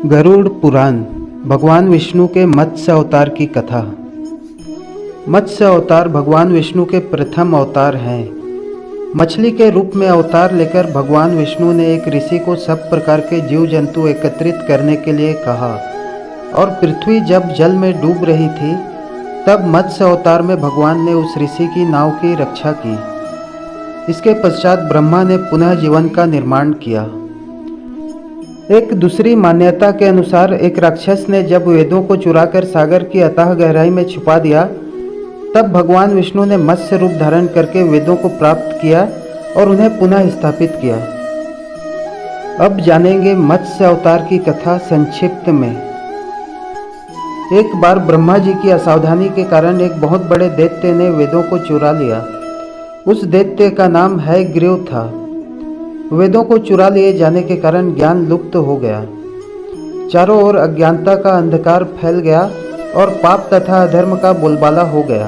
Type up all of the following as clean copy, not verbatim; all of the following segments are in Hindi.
गरुड़ पुराण भगवान विष्णु के मत्स्य अवतार की कथा। मत्स्य अवतार भगवान विष्णु के प्रथम अवतार हैं। मछली के रूप में अवतार लेकर भगवान विष्णु ने एक ऋषि को सब प्रकार के जीव जंतु एकत्रित करने के लिए कहा और पृथ्वी जब जल में डूब रही थी तब मत्स्य अवतार में भगवान ने उस ऋषि की नाव की रक्षा की। इसके पश्चात ब्रह्मा ने पुनः जीवन का निर्माण किया। एक दूसरी मान्यता के अनुसार एक राक्षस ने जब वेदों को चुराकर सागर की अथाह गहराई में छुपा दिया तब भगवान विष्णु ने मत्स्य रूप धारण करके वेदों को प्राप्त किया और उन्हें पुनः स्थापित किया। अब जानेंगे मत्स्य अवतार की कथा संक्षिप्त में। एक बार ब्रह्मा जी की असावधानी के कारण एक बहुत बड़े दैत्य ने वेदों को चुरा लिया। उस दैत्य का नाम हयग्रीव था। वेदों को चुरा लिए जाने के कारण ज्ञान लुप्त हो गया। चारों ओर अज्ञानता का अंधकार फैल गया और पाप तथा अधर्म का बोलबाला हो गया।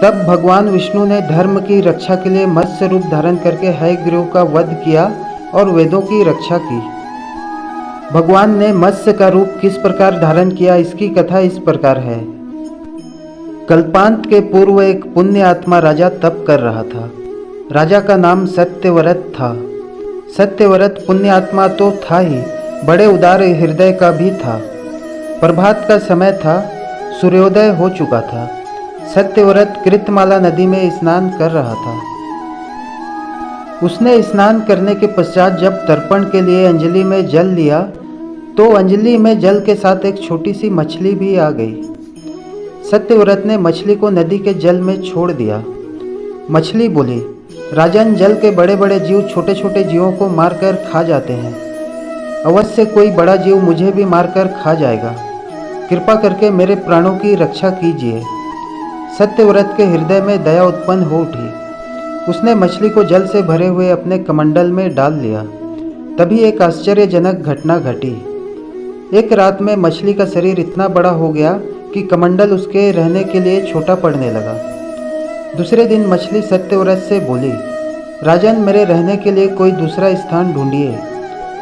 तब भगवान विष्णु ने धर्म की रक्षा के लिए मत्स्य रूप धारण करके हयग्रीव का वध किया और वेदों की रक्षा की। भगवान ने मत्स्य का रूप किस प्रकार धारण किया, इसकी कथा इस प्रकार है। कल्पांत के पूर्व एक पुण्य आत्मा राजा तप कर रहा था। राजा का नाम सत्यव्रत था। सत्यव्रत पुण्य आत्मा तो था ही, बड़े उदार हृदय का भी था। प्रभात का समय था, सूर्योदय हो चुका था। सत्यव्रत कृतमाला नदी में स्नान कर रहा था। उसने स्नान करने के पश्चात जब तर्पण के लिए अंजलि में जल लिया तो अंजलि में जल के साथ एक छोटी सी मछली भी आ गई। सत्यव्रत ने मछली को नदी के जल में छोड़ दिया। मछली बोली, राजन, जल के बड़े बड़े जीव छोटे छोटे जीवों को मारकर खा जाते हैं। अवश्य कोई बड़ा जीव मुझे भी मारकर खा जाएगा। कृपा करके मेरे प्राणों की रक्षा कीजिए। सत्यव्रत के हृदय में दया उत्पन्न हो उठी। उसने मछली को जल से भरे हुए अपने कमंडल में डाल लिया। तभी एक आश्चर्यजनक घटना घटी। एक रात में मछली का शरीर इतना बड़ा हो गया कि कमंडल उसके रहने के लिए छोटा पड़ने लगा। दूसरे दिन मछली सत्यव्रत से बोली, राजन, मेरे रहने के लिए कोई दूसरा स्थान ढूंढिए,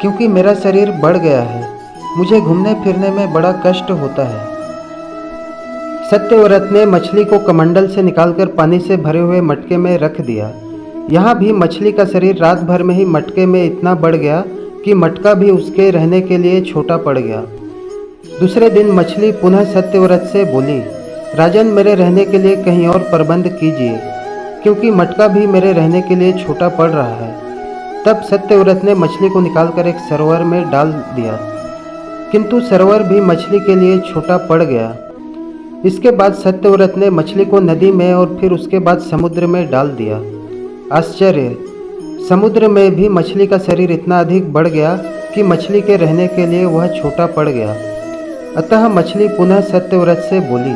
क्योंकि मेरा शरीर बढ़ गया है। मुझे घूमने फिरने में बड़ा कष्ट होता है। सत्यव्रत ने मछली को कमंडल से निकालकर पानी से भरे हुए मटके में रख दिया। यहाँ भी मछली का शरीर रात भर में ही मटके में इतना बढ़ गया कि मटका भी उसके रहने के लिए छोटा पड़ गया। दूसरे दिन मछली पुनः सत्यव्रत से बोली, राजन, मेरे रहने के लिए कहीं और प्रबंध कीजिए, क्योंकि मटका भी मेरे रहने के लिए छोटा पड़ रहा है। तब सत्यव्रत ने मछली को निकालकर एक सरोवर में डाल दिया, किंतु सरोवर भी मछली के लिए छोटा पड़ गया। इसके बाद सत्यव्रत ने मछली को नदी में और फिर उसके बाद समुद्र में डाल दिया। आश्चर्य! समुद्र में भी मछली का शरीर इतना अधिक बढ़ गया कि मछली के रहने के लिए वह छोटा पड़ गया। अतः मछली पुनः सत्यव्रत से बोली,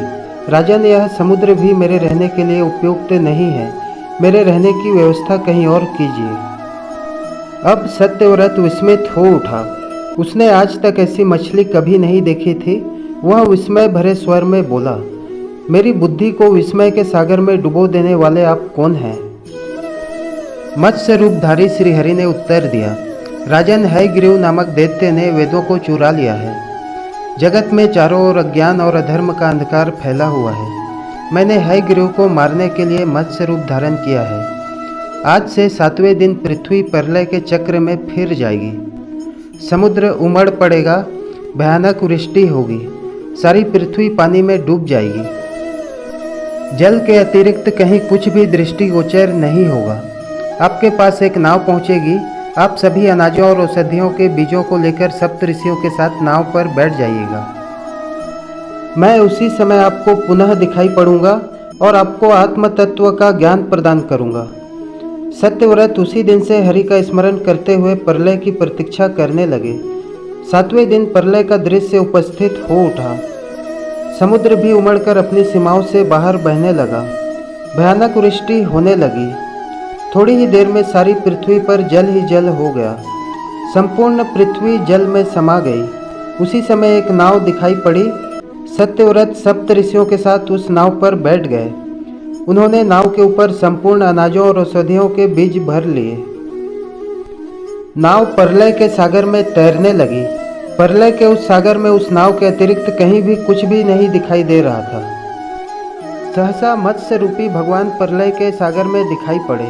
राजन, यह समुद्र भी मेरे रहने के लिए उपयुक्त नहीं है। मेरे रहने की व्यवस्था कहीं और कीजिए। अब सत्यव्रत विस्मित हो उठा। उसने आज तक ऐसी मछली कभी नहीं देखी थी। वह विस्मय भरे स्वर में बोला, मेरी बुद्धि को विस्मय के सागर में डुबो देने वाले आप कौन हैं? मत्स्य रूपधारी श्रीहरि ने उत्तर दिया, राजन, हयग्रीव नामक दैत्य ने वेदों को चुरा लिया है। जगत में चारों ओर अज्ञान और अधर्म का अंधकार फैला हुआ है। मैंने हयग्रीव को मारने के लिए मत्स्य रूप धारण किया है। आज से 7वें दिन पृथ्वी प्रलय के चक्र में फिर जाएगी। समुद्र उमड़ पड़ेगा, भयानक वृष्टि होगी, सारी पृथ्वी पानी में डूब जाएगी। जल के अतिरिक्त कहीं कुछ भी दृष्टिगोचर नहीं होगा। आपके पास एक नाव पहुंचेगी। आप सभी अनाजों और औषधियों के बीजों को लेकर सप्तऋषियों के साथ नाव पर बैठ जाइएगा। मैं उसी समय आपको पुनः दिखाई पड़ूंगा और आपको आत्म तत्व का ज्ञान प्रदान करूंगा। सत्यव्रत उसी दिन से हरि का स्मरण करते हुए प्रलय की प्रतीक्षा करने लगे। 7वें दिन प्रलय का दृश्य उपस्थित हो उठा। समुद्र भी उमड़कर अपनी सीमाओं से बाहर बहने लगा। भयानक वृष्टि होने लगी। थोड़ी ही देर में सारी पृथ्वी पर जल ही जल हो गया। संपूर्ण पृथ्वी जल में समा गई। उसी समय एक नाव दिखाई पड़ी। सत्यव्रत सप्तऋषियों के साथ उस नाव पर बैठ गए। उन्होंने नाव के ऊपर संपूर्ण अनाजों और औषधियों के बीज भर लिए। नाव प्रलय के सागर में तैरने लगी। प्रलय के उस सागर में उस नाव के अतिरिक्त कहीं भी कुछ भी नहीं दिखाई दे रहा था। सहसा मत्स्य रूपी भगवान प्रलय के सागर में दिखाई पड़े।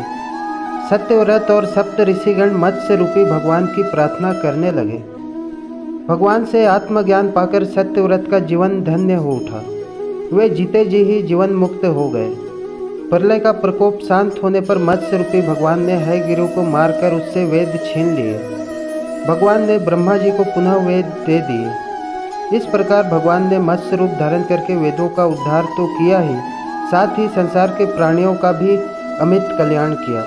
सत्यव्रत और सप्त ऋषिगण मत्स्य रूपी भगवान की प्रार्थना करने लगे। भगवान से आत्मज्ञान पाकर सत्यव्रत का जीवन धन्य हो उठा। वे जीते जी ही जीवन मुक्त हो गए। प्रलय का प्रकोप शांत होने पर मत्स्य रूपी भगवान ने हयगिरु को मारकर उससे वेद छीन लिए। भगवान ने ब्रह्मा जी को पुनः वेद दे दिए। इस प्रकार भगवान ने मत्स्य रूप धारण करके वेदों का उद्धार तो किया ही, साथ ही संसार के प्राणियों का भी अमित कल्याण किया।